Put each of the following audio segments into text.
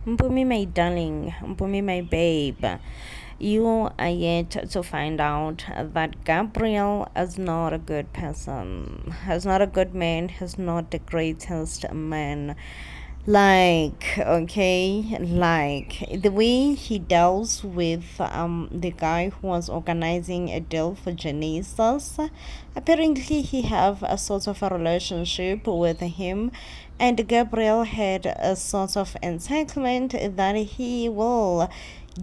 Mpumi, my darling, Mpumi, my babe, you are yet to find out that Gabriel is not a good person, is not a good man, is not the greatest man. Like the way he deals with the guy who was organizing a deal for Genesis. Apparently he have a sort of a relationship with him, and Gabriel had a sort of entitlement that he will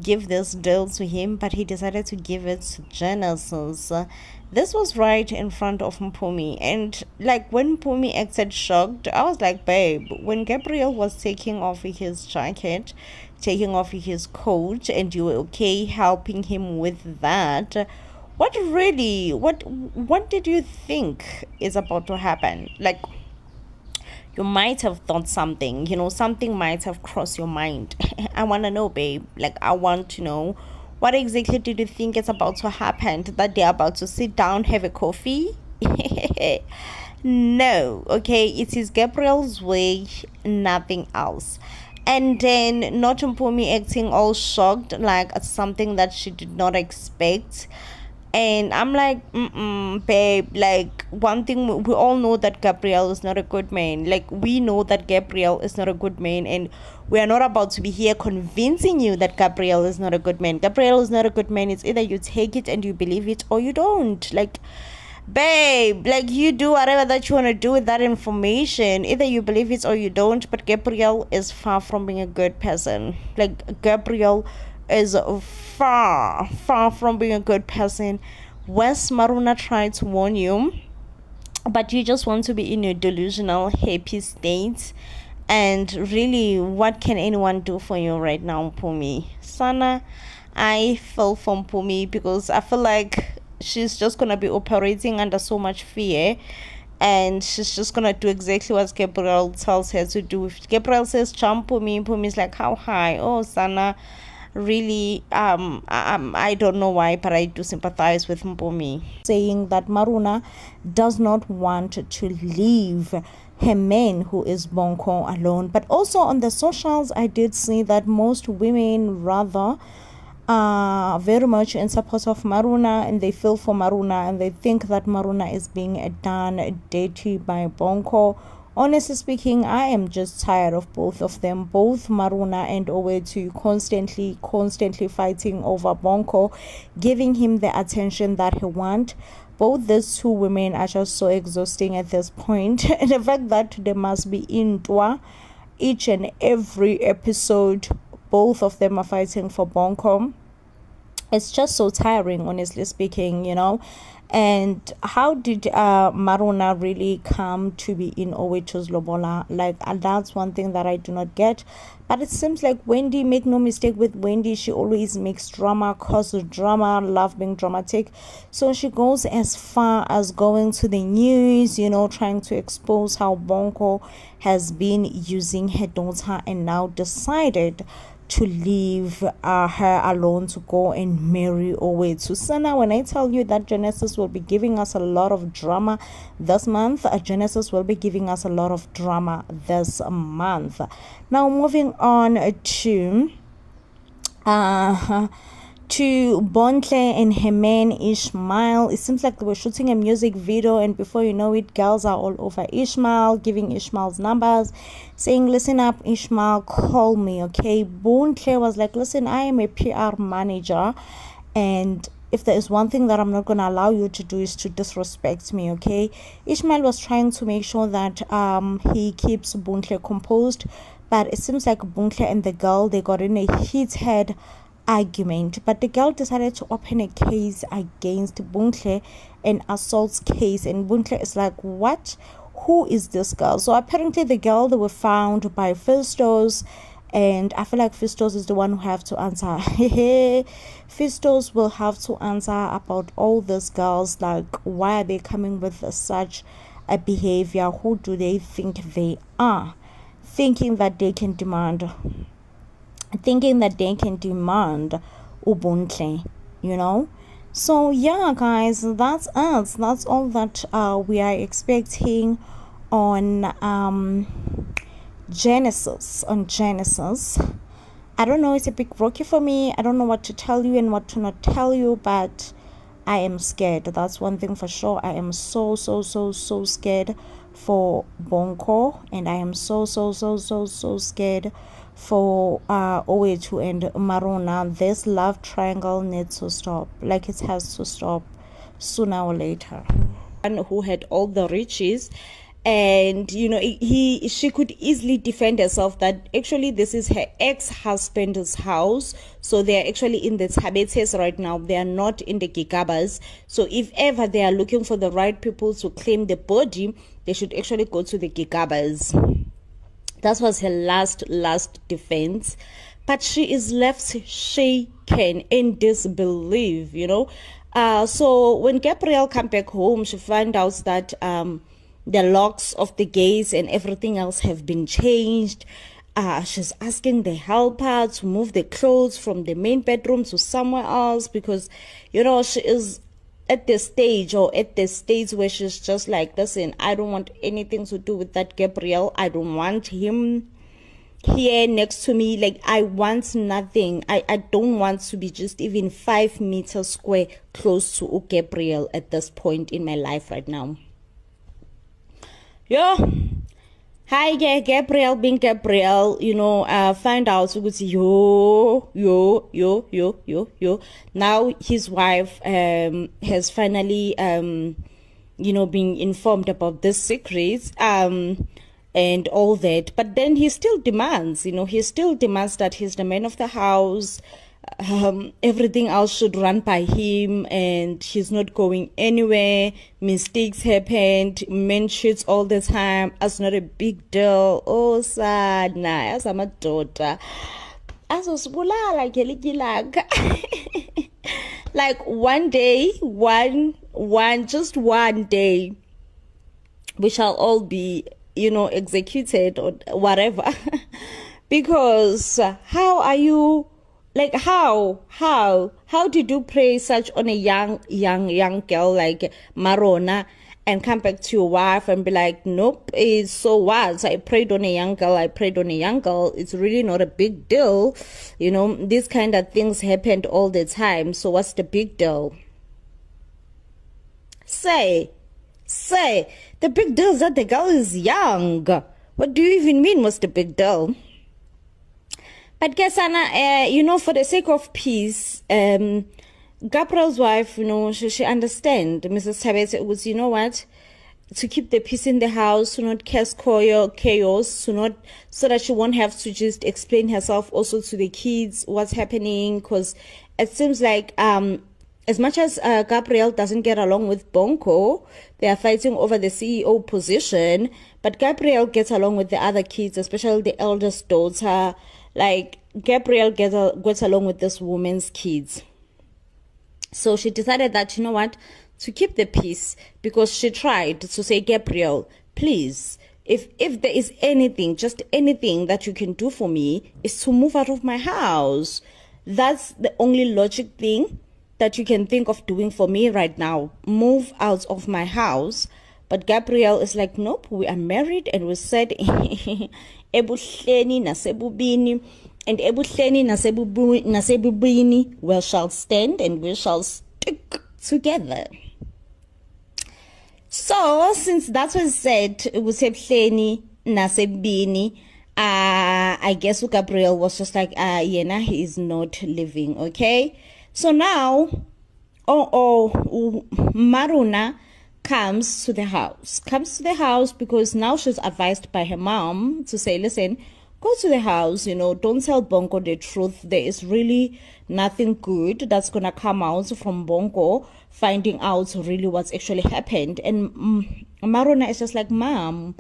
give this deal to him, but he decided to give it to Genesis. This was right in front of Mpumi, and like when Mpumi acted shocked, I was like, babe, when Gabriel was taking off his jacket, taking off his coat, and you were okay helping him with that, what did you think is about to happen? Like, you might have thought something, something might have crossed your mind. I want to know, babe. Like, I want to know, what exactly did you think is about to happen? That they're about to sit down, have a coffee? No, okay, it is Gabriel's way, nothing else. And then not Mpumi acting all shocked, like it's something that she did not expect. And I'm like, babe, like, one thing, we all know that Gabriel is not a good man. Like, we know that Gabriel is not a good man, and we are not about to be here convincing you that Gabriel is not a good man. Gabriel is not a good man. It's either you take it and you believe it, or you don't. Like, babe, like, you do whatever that you want to do with that information. Either you believe it or you don't. But Gabriel is far from being a good person. Like, Gabriel is far from being a good person. West Maruna tried to warn you, but you just want to be in your delusional happy state. And really, what can anyone do for you right now, Mpumi? Sana, I feel for Mpumi because I feel like she's just gonna be operating under so much fear, and she's just gonna do exactly what Gabriel tells her to do. If Gabriel says jump, Mpumi is like, how high? Oh, Sana, really, I don't know why, but I do sympathize with Mpumi, saying that Maruna does not want to leave her man who is Bonko alone. But also on the socials, I did see that most women rather are very much in support of Maruna, and they feel for Maruna, and they think that Maruna is being done dirty by Bonko. Honestly speaking, I am just tired of both of them, both Maruna and Owetu, constantly fighting over Bonko, giving him the attention that he wants. Both these two women are just so exhausting at this point. And the fact that they must be in Twa each and every episode, both of them are fighting for Bonko. It's just so tiring, honestly speaking, And how did Maruna really come to be in Owetu's Lobola? Like, that's one thing that I do not get. But it seems like Wendy, make no mistake with Wendy, she always makes drama, causes drama, love being dramatic. So she goes as far as going to the news, trying to expose how Bonko has been using her daughter and now decided to leave her alone to go and marry Owetu. Sana, when I tell you that Genesis will be giving us a lot of drama this month, Genesis will be giving us a lot of drama this month. Now, moving on to Bontlay and her man Ishmael. It seems like they were shooting a music video, and before you know it, girls are all over Ishmael, giving Ishmael's numbers, saying, listen up, Ishmael, call me, okay? Bontlay was like, listen, I am a PR manager, and if there is one thing that I'm not going to allow you to do is to disrespect me, okay? Ishmael was trying to make sure that he keeps Bontlay composed, but it seems like Bontlay and the girl, they got in a heated argument, but the girl decided to open a case against Bontlay, an assault case, and Bontlay is like, what? Who is this girl? So apparently the girl, they were found by Fistos, and I feel like Fistos is the one who have to answer. Fistos will have to answer about all these girls, like, why are they coming with such a behavior? Who do they think they are, thinking that they can demand Ubuntu, So yeah, guys, that's us. That's all that we are expecting on Genesis. I don't know, it's a big rocky for me. I don't know what to tell you and what to not tell you, but I am scared. That's one thing for sure. I am so scared for Bonko, and I am so scared for Owetu and Maruna. This love triangle needs to stop. Like, it has to stop sooner or later. And who had all the riches, and she could easily defend herself that actually this is her ex-husband's house, so they are actually in the Tabetes right now. They are not in the Gigabas. So if ever they are looking for the right people to claim the body, they should actually go to the Gigabas. That was her last defense, but she is left shaken in disbelief. So when Gabrielle came back home, she found out that the locks of the gates and everything else have been changed. She's asking the helper to move the clothes from the main bedroom to somewhere else, because she is at the stage where she's just like, listen, I don't want anything to do with that Gabriel. I don't want him here next to me. Like, I want nothing. I don't want to be just even 5 meters square close to Gabriel at this point in my life right now. Hi, Gabriel being Gabriel, find out with now his wife has finally been informed about this secret and all that, but then he still demands that he's the man of the house. Everything else should run by him, and he's not going anywhere. Mistakes happened, men cheats all the time. It's not a big deal. Oh, sana, as I'm a daughter, as was like one day, just one day, we shall all be executed or whatever. Because how are you? Like, how did you pray such on a young girl like Maruna and come back to your wife and be like, nope, it's so what? I prayed on a young girl. It's really not a big deal. These kind of things happened all the time. So what's the big deal? Say, the big deal is that the girl is young. What do you even mean, what's the big deal? But Kesana, for the sake of peace, Gabriel's wife, she understand. Mrs. Tete was, what, to keep the peace in the house, to not cause chaos, so that she won't have to just explain herself also to the kids what's happening. Because it seems like as much as Gabriel doesn't get along with Bonko, they are fighting over the CEO position. But Gabriel gets along with the other kids, especially the eldest daughter. Like, Gabriel gets along with this woman's kids. So she decided that, to keep the peace, because she tried to say, Gabriel, please, if there is anything, just anything that you can do for me, is to move out of my house. That's the only logic thing that you can think of doing for me right now. Move out of my house. But Gabriel is like, nope, we are married, and we said ebuhleni nasebubini, and ebuhleni nasebubini we shall stand and we shall stick together. So since that was said, ebuhleni nasebubini, I guess Gabriel was just like, yena, he is not living. Okay, so now Maruna comes to the house because now she's advised by her mom to say, listen, go to the house, don't tell Bonko the truth. There is really nothing good that's gonna come out from Bonko finding out really what's actually happened. And Maruna is just like, Mom,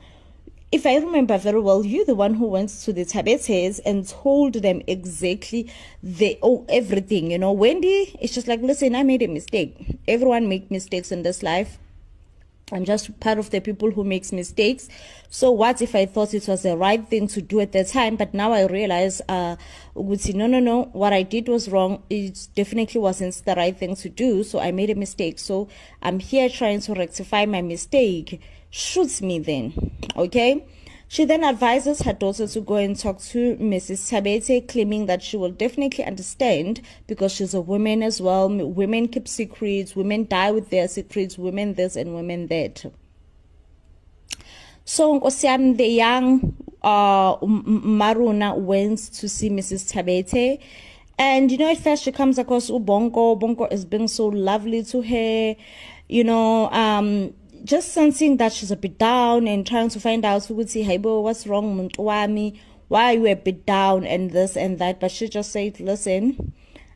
if I remember very well, you're the one who went to the Tabetes and told them exactly everything. Wendy is just like, listen, I made a mistake. Everyone makes mistakes in this life. I'm just part of the people who makes mistakes. So what if I thought it was the right thing to do at the time, but now I realize no, what I did was wrong. It definitely wasn't the right thing to do, so I made a mistake. So I'm here trying to rectify my mistake. Shoots me then. Okay, She then advises her daughter to go and talk to Mrs. Tete, claiming that she will definitely understand because she's a woman as well. Women keep secrets, women die with their secrets, women this and women that. So the young Maruna went to see Mrs. Tete. And, at first she comes across Ubongo. Bongo is being so lovely to her, just sensing that she's a bit down and trying to find out what's wrong, Muntwami, why are you a bit down and this and that. But she just said, listen,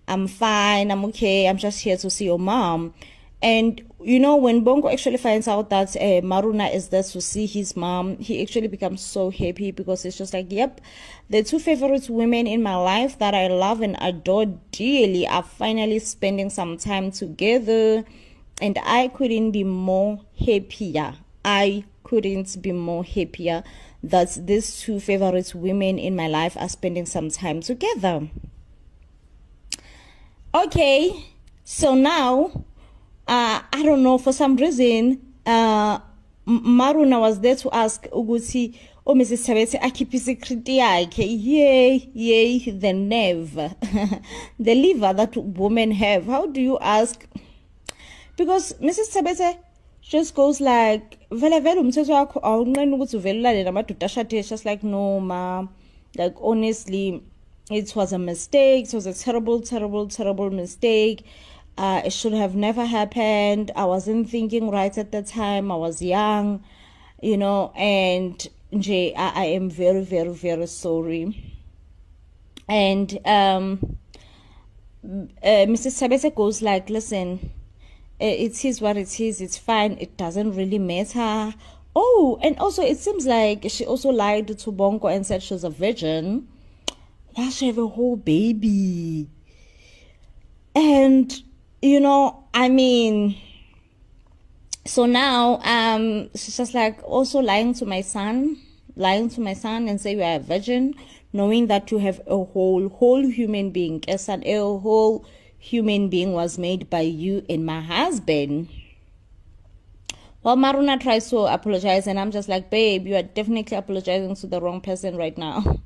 I'm fine, I'm okay, I'm just here to see your mom. And, when Bongo actually finds out that Maruna is there to see his mom, he actually becomes so happy because it's just like, yep, the two favorite women in my life that I love and adore dearly are finally spending some time together. And I couldn't be more happier. I couldn't be more happier that these two favorite women in my life are spending some time together. Okay, so now, I don't know, for some reason, Maruna was there to ask Uguti, oh, Mrs. Tete, I keep secret, yay, the nerve, the liver that women have. How do you ask? Because Mrs. Tete just goes like, just like, no, ma, like, honestly, it was a mistake. It was a terrible mistake. It should have never happened. I wasn't thinking right at the time. I was young, and I am very sorry. And Mrs. Tete goes like, listen, it is what it is. It's fine. It doesn't really matter. Oh, and also it seems like she also lied to Bongo and said she was a virgin. Why she have a whole baby? And so now she's just like also lying to my son and say you are a virgin, knowing that you have a whole human being. Yes, and a whole human being was made by you and my husband. Well, Maruna tries to apologize, and I'm just like, babe, you are definitely apologizing to the wrong person right now.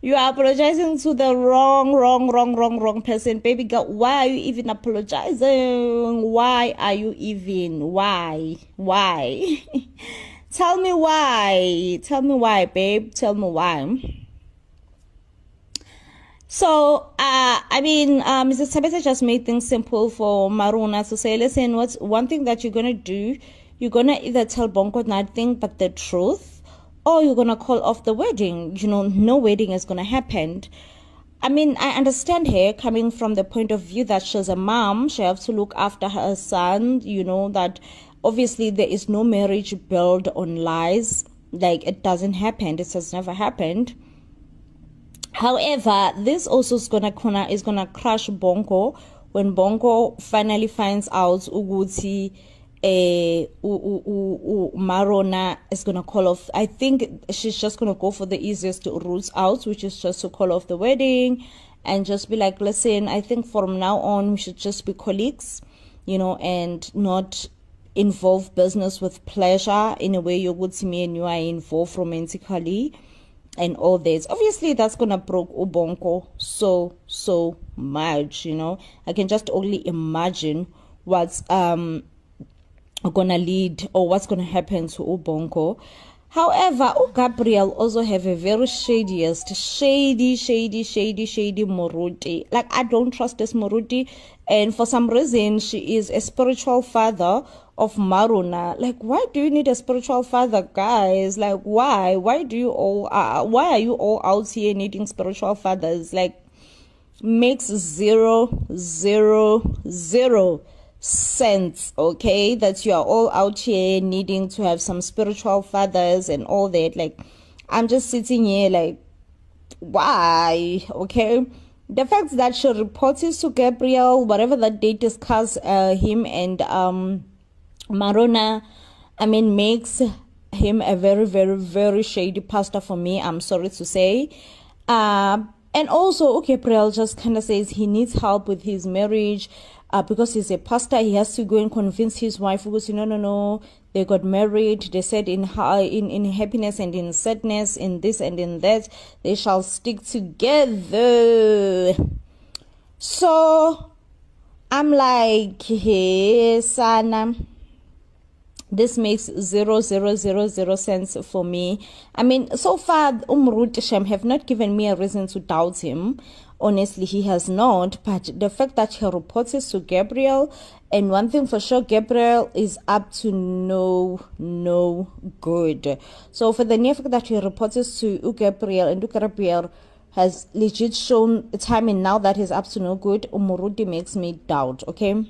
You are apologizing to the wrong person. Baby girl, why are you even apologizing? Why are you even? Why? Tell me why, babe. Tell me why. So, Mrs. Tete just made things simple for Maruna to say, listen, what's one thing that you're going to do? You're going to either tell Bongo nothing but the truth, or you're going to call off the wedding. No wedding is going to happen. I understand her coming from the point of view that she's a mom. She has to look after her son, that obviously there is no marriage built on lies. Like, it doesn't happen. It has never happened. However, this also is gonna crush Bongo when Bongo finally finds out Uguti Maruna is gonna call off. I think she's just gonna go for the easiest route out, which is just to call off the wedding and just be like, listen, I think from now on we should just be colleagues, and not involve business with pleasure in a way you would see me and you are involved romantically and all this. Obviously that's gonna break Ubongo so much. I can just only imagine what's gonna lead or what's gonna happen to Ubongo. However, Gabriel also have a very shady Moruti. Like, I don't trust this Moruti, and for some reason she is a spiritual father of Maruna. Like, why do you need a spiritual father, guys? Like, why do you all why are you all out here needing spiritual fathers? Like, makes zero sense, okay, that you are all out here needing to have some spiritual fathers and all that. Like, I'm just sitting here like, why? Okay, the fact that she reports to Gabriel, whatever that they discuss, him and Maruna, makes him a very shady pastor for me, I'm sorry to say. And And also, Gabriel just kind of says he needs help with his marriage because he's a pastor. He has to go and convince his wife, because no, they got married. They said in happiness and in sadness, in this and in that, they shall stick together. So I'm like, hey, Sana, this makes 0.000 sense for me. I mean, so far, Shem have not given me a reason to doubt him. Honestly, he has not. But the fact that he reports it to Gabriel, and one thing for sure, Gabriel is up to no good. So for the near fact that he reports it to Gabriel, and Gabriel has legit shown timing now that he's up to no good, Umuruti makes me doubt, okay?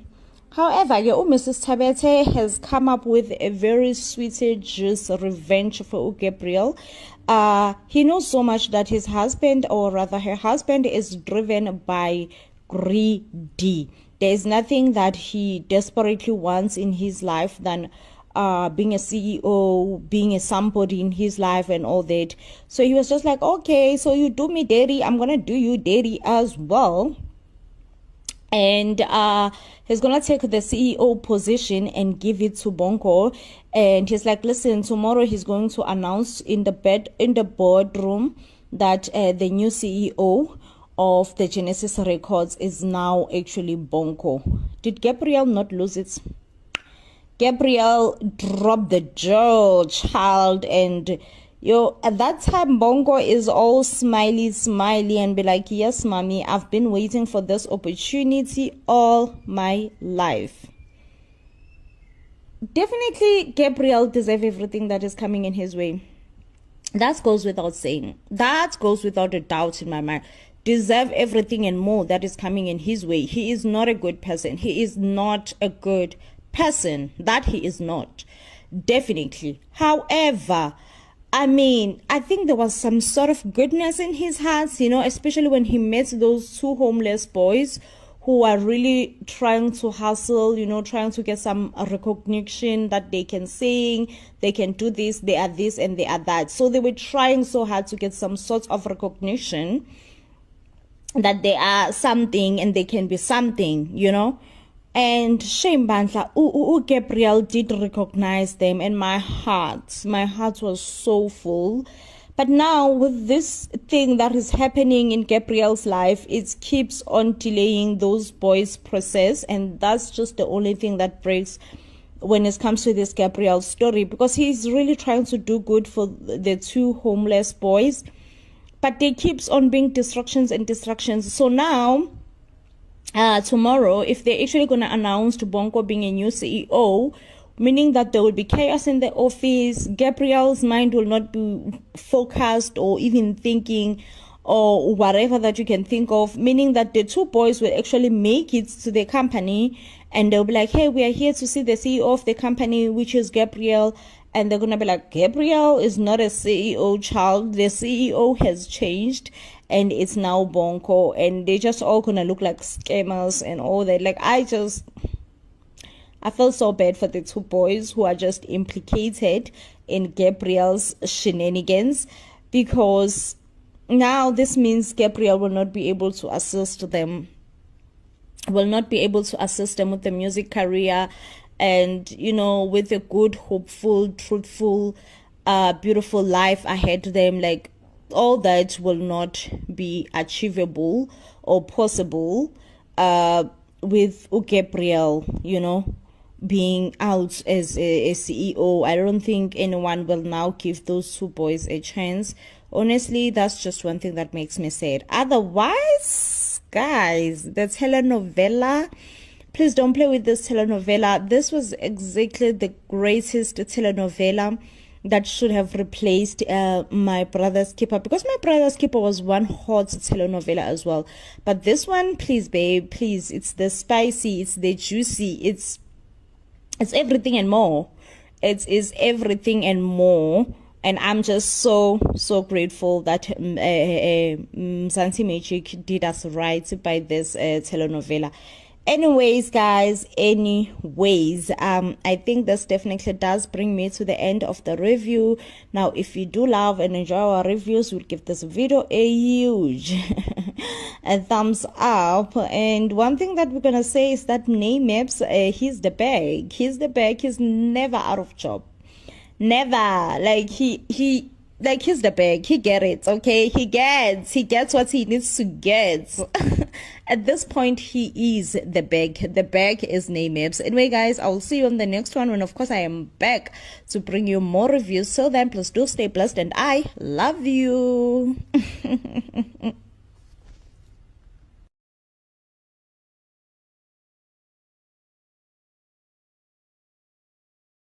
However, Mrs Tete has come up with a very sweet juice revenge for Gabriel. He knows so much that his husband, or rather her husband, is driven by greedy. There is nothing that he desperately wants in his life than being a CEO, being a somebody in his life and all that. So he was just like, okay, so you do me dirty, I'm gonna do you dirty as well. And he's gonna take the CEO position and give it to Bonko. And he's like, listen, tomorrow he's going to announce in the boardroom that the new CEO of the Genesis Records is now actually Bonko. Did Gabriel not lose it? Gabriel dropped the jaw, child, and at that time Bongo is all smiley and be like, yes mommy, I've been waiting for this opportunity all my life. Definitely Gabriel deserves everything that is coming in his way. That goes without saying. That goes without a doubt in my mind. Deserve everything and more that is coming in his way. He is not a good person. He is not a good person. That he is not. Definitely. However, I mean, I think there was some sort of goodness in his heart, especially when he met those two homeless boys who are really trying to hustle, trying to get some recognition that they can sing, they can do this, they are this and they are that. So they were trying so hard to get some sort of recognition that they are something and they can be something, And shame Bantla, Gabriel did recognize them, and my heart was so full. But now with this thing that is happening in Gabriel's life, it keeps on delaying those boys' process, and that's just the only thing that breaks when it comes to this Gabriel story, because he's really trying to do good for the two homeless boys, but they keeps on being distractions. So now tomorrow, if they're actually going to announce to Bonko being a new CEO, meaning that there will be chaos in the office, Gabriel's mind will not be focused or even thinking or whatever that you can think of, meaning that the two boys will actually make it to the company and they'll be like, hey, we are here to see the CEO of the company, which is Gabriel. And they're going to be like, Gabriel is not a CEO, child. The CEO has changed and it's now Bonko. And they're just all going to look like scammers and all that. Like, I felt so bad for the two boys who are just implicated in Gabriel's shenanigans, because now this means Gabriel will not be able to assist them, with the music career, and with a good, hopeful, truthful, beautiful life ahead of them. Like, all that will not be achievable or possible with Gabriel being out as a CEO. I don't think anyone will now give those two boys a chance. Honestly, that's just one thing that makes me sad. Otherwise, guys, the telenovela, please don't play with this telenovela. This was exactly the greatest telenovela that should have replaced My Brother's Keeper, because My Brother's Keeper was one hot telenovela as well. But this one, please babe, please, it's the spicy, it's the juicy, it's everything and more. It is everything and more. And I'm just so grateful that Mzansi Magic did us right by this telenovela. Anyways, guys, I think this definitely does bring me to the end of the review. Now, if you do love and enjoy our reviews, we'll give this video a huge a thumbs up. And one thing that we're gonna say is that Namaps, he's the bag. He's never out of job. Never. Like like he's the bag. He get it, okay? He gets what he needs to get. At this point, he is the bag. The bag is Namaps. Anyway, guys, I'll see you on the next one when, of course, I am back to bring you more reviews. So then, please do stay blessed, and I love you.